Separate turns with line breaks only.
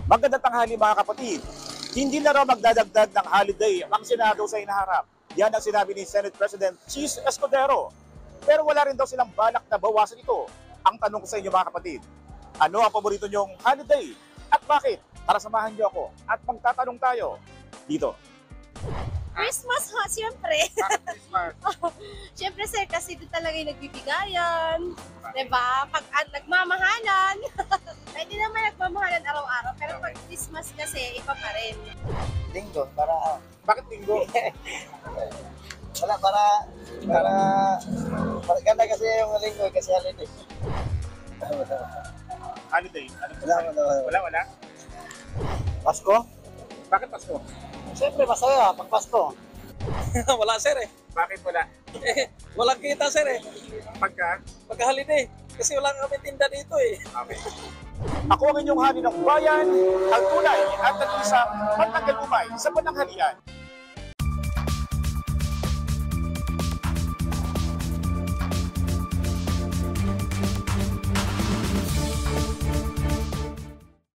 Magandang tanghali mga kapatid. Hindi na raw magdadagdag ng holiday ang Senado sa hinaharap. Yan ang sinabi ni Senate President Chis Escudero. Pero wala rin daw silang balak na bawasan ito. Ang tanong ko sa inyo mga kapatid, ano ang paborito nyong holiday at bakit? Tara samahan niyo ako at magtatanong tayo dito.
Christmas ho, siyempre.
Christmas.
Siyempre sir, kasi doon talaga yung nagbibigayan. Diba? Pag nagmamahalan. Pwede naman nagmamahalan araw-araw. Pero pag Christmas kasi, iba pa rin.
Linggo, para
Bakit linggo?
wala para ganda kasi yung linggo kasi holiday.
Holiday? Ano
Wala, wala.
Wala?
Pasko?
Bakit Pasko?
Siyempre masaya pag Pasko.
Wala sir eh.
Bakit wala?
Walang kita sir eh.
Pagka?
Pagka-holiday. Kasi wala kami tinda dito eh.
Okay. Ako ang inyong hani ng bayan, ang tunay at nag-isang pagtagalumay sa pananghalian.